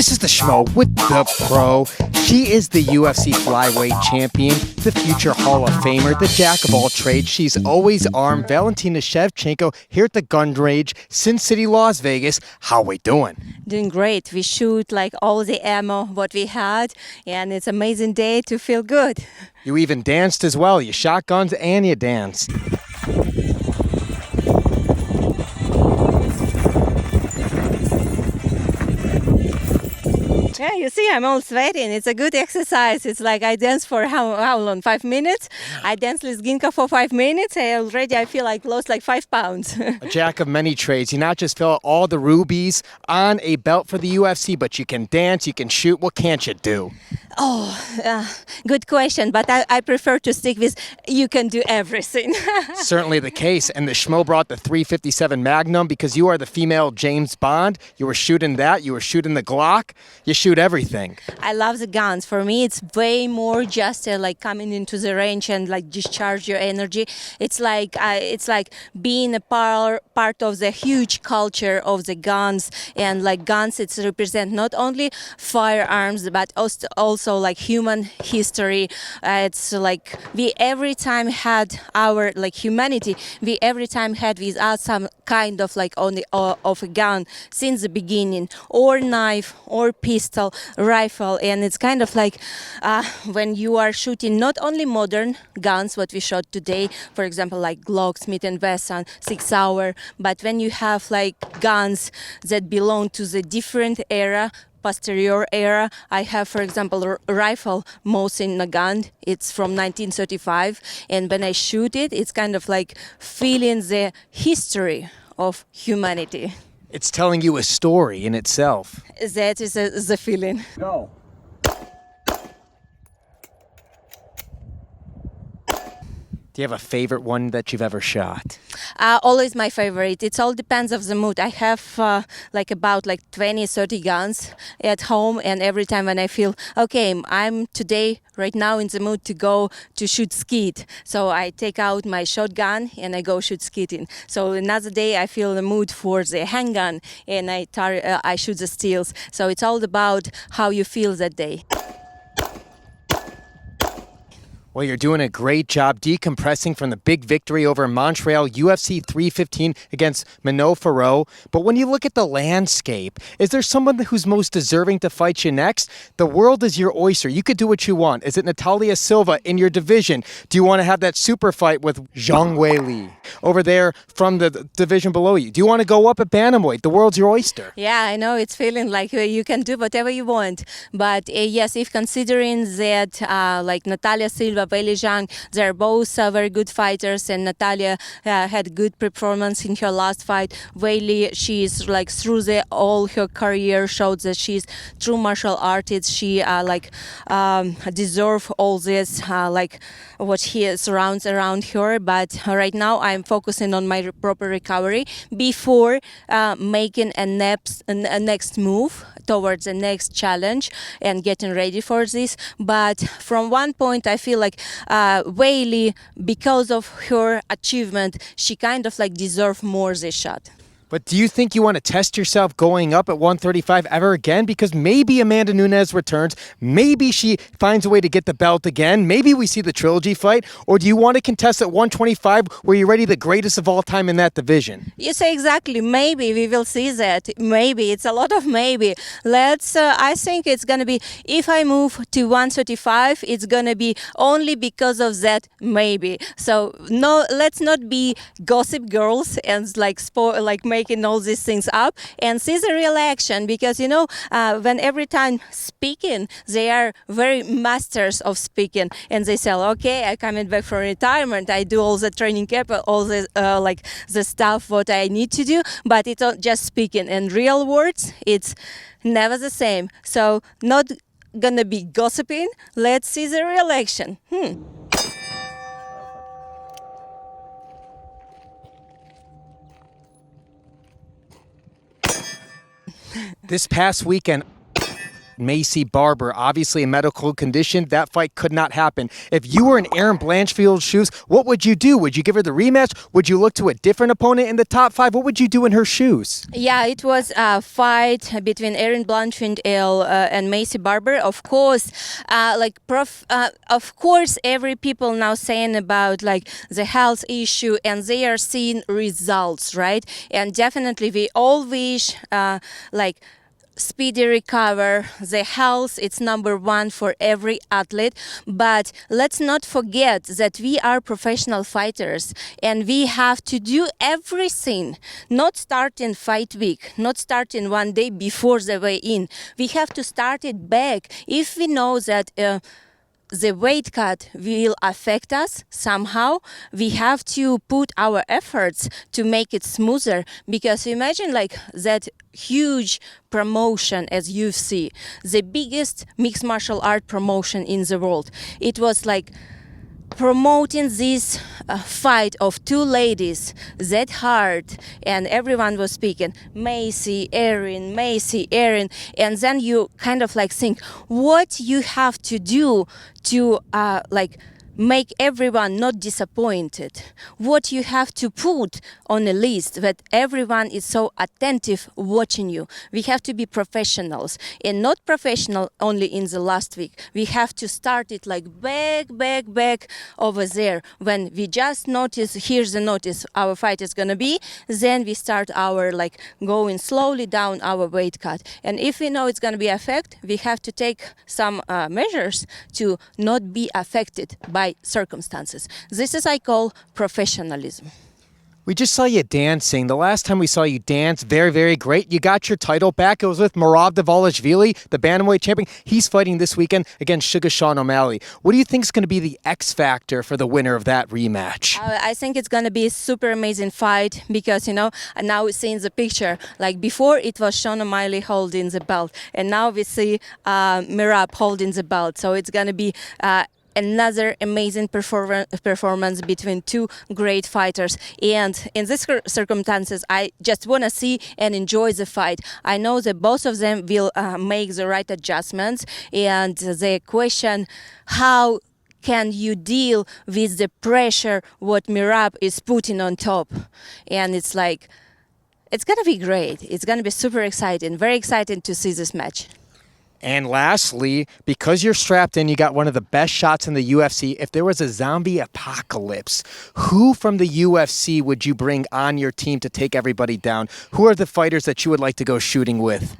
This is the Schmo with the Pro. She is the UFC Flyweight Champion, the future Hall of Famer, the jack of all trades. She's always armed. Valentina Shevchenko here at the Gun Range, Sin City, Las Vegas. How we doing? Doing great. We shoot like all the ammo what we had, and it's an amazing day to feel good. You even danced as well. You shot guns and you danced. Yeah, you see, I'm all sweating. It's a good exercise. It's like I dance for how long? 5 minutes? I dance Lizginka for 5 minutes. I feel like lost like 5 pounds. A jack of many trades. You not just fill out all the rubies on a belt for the UFC, but you can dance, you can shoot. What can't you do? Good question, but I prefer to stick with you can do everything. Certainly the case. And the Schmo brought the .357 Magnum because you are the female James Bond. You were shooting that. You were shooting the Glock. You shoot everything. I love the guns. For me, it's way more just like coming into the range and like discharge your energy. It's like being a part of the huge culture of the guns, and like guns, it's represent not only firearms but also like human history. It's like we every time had our like humanity. We every time had with us some kind of like of a gun since the beginning, or knife, or pistol, rifle, and it's kind of like when you are shooting not only modern guns, what we shot today, for example, like Glock, Smith & Wesson, 6 Hour, but when you have like guns that belong to the different era, posterior era. I have, for example, a rifle Mosin gun. It's from 1935, and when I shoot it, it's kind of like feeling the history of humanity. It's telling you a story in itself. That is the feeling. Go. Do you have a favorite one that you've ever shot? Always my favorite. It all depends of the mood. I have like about 20, 30 guns at home, and every time when I feel, okay, I'm today, right now in the mood to go to shoot skeet. So I take out my shotgun and I go shoot skeeting. So another day I feel the mood for the handgun and I shoot the steels. So it's all about how you feel that day. Well, you're doing a great job decompressing from the big victory over in Montreal, UFC 315 against Mano Farrow. But when you look at the landscape, is there someone who's most deserving to fight you next? The world is your oyster. You could do what you want. Is it Natalia Silva in your division? Do you want to have that super fight with Zhang Weili over there from the division below you? Do you want to go up at Bantamweight? The world's your oyster. Yeah, I know. It's feeling like you can do whatever you want. But yes, if considering that like Natalia Silva, Weili Zhang, they're both very good fighters, and Natalia had good performance in her last fight. Weili, she's like through all her career showed that she's true martial artist. She deserve all this like what he surrounds around her. But right now I'm focusing on my proper recovery before making a next move towards the next challenge and getting ready for this. But from one point I feel like Weili, because of her achievement, she kind of like deserve more this shot. But do you think you want to test yourself going up at 135 ever again? Because maybe Amanda Nunes returns. Maybe she finds a way to get the belt again. Maybe we see the trilogy fight. Or do you want to contest at 125 where you're ready the greatest of all time in that division? You say exactly. Maybe we will see that. Maybe. It's a lot of maybe. I think it's going to be, if I move to 135, it's going to be only because of that maybe. So no, let's not be gossip girls and making all these things up, and see the real action, because when every time speaking, they are very masters of speaking, and they say, okay, I'm coming back from retirement, I do all the training camp, all the the stuff what I need to do, but it's not just speaking. And real words, it's never the same. So not gonna be gossiping. Let's see the real action. This past weekend, Macy Barber. Obviously a medical condition. That fight could not happen. If you were in Erin Blanchfield's shoes, what would you do? Would you give her the rematch? Would you look to a different opponent in the top 5? What would you do in her shoes? Yeah, it was a fight between Erin Blanchfield and Macy Barber. Of course, of course, every people now saying about like the health issue, and they are seeing results, right? And definitely, we all wish speedy recover. The health, it's number one for every athlete. But let's not forget that we are professional fighters and we have to do everything, not starting fight week, not starting one day before the weigh-in. We have to start it back. If we know that the weight cut will affect us somehow, we have to put our efforts to make it smoother, because imagine like that huge promotion as UFC, the biggest mixed martial art promotion in the world. It was like promoting this fight of two ladies that hard, and everyone was speaking Macy, Erin, and then you kind of like think what you have to do to make everyone not disappointed, what you have to put on a list that everyone is so attentive watching you. We have to be professionals, and not professional only in the last week. We have to start it like back over there. When we just notice, here's the notice, our fight is gonna be, then we start our like going slowly down our weight cut. And if we know it's gonna be affected, we have to take some measures to not be affected by circumstances. This is I call professionalism. We just saw you dancing. The last time we saw you dance, very, very great. You got your title back. It was with Merab the Bantamweight champion. He's fighting this weekend against Suga Sean O'Malley. What do you think is going to be the X factor for the winner of that rematch? I think it's going to be a super amazing fight because, you know, now we're seeing the picture. Like before, it was Sean O'Malley holding the belt, and now we see Merab holding the belt. So it's going to be another amazing performance between two great fighters. And in these circumstances, I just want to see and enjoy the fight. I know that both of them will make the right adjustments. And the question, how can you deal with the pressure what Merab is putting on top? And it's like, it's going to be great. It's going to be super exciting. Very exciting to see this match. And lastly, because you're strapped in, you got one of the best shots in the UFC. If there was a zombie apocalypse, who from the UFC would you bring on your team to take everybody down? Who are the fighters that you would like to go shooting with?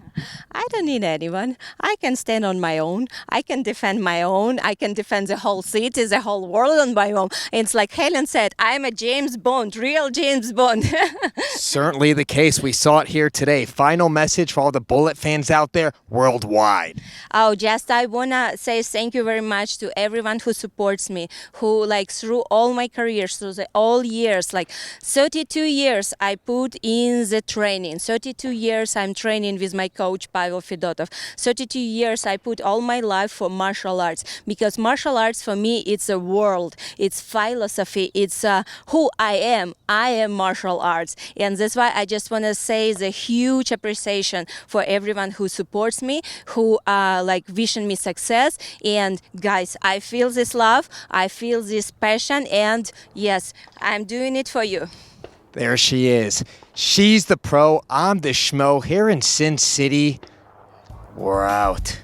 I don't need anyone. I can stand on my own. I can defend my own. I can defend the whole city, the whole world on my own. And it's like Helen said, I'm a James Bond, real James Bond. Certainly the case. We saw it here today. Final message for all the Bullet fans out there worldwide. Oh, just I want to say thank you very much to everyone who supports me, who like through all my career, through all years, like 32 years I put in the training. 32 years I'm training with my coach, Pavel Fedotov. 32 years I put all my life for martial arts, because martial arts for me, it's a world, it's philosophy, it's who I am. I am martial arts. And that's why I just want to say the huge appreciation for everyone who supports me, who like wishing me success. And guys, I feel this love, I feel this passion, and yes, I'm doing it for you. There she is. She's the pro. I'm the schmo here in Sin City. We're out.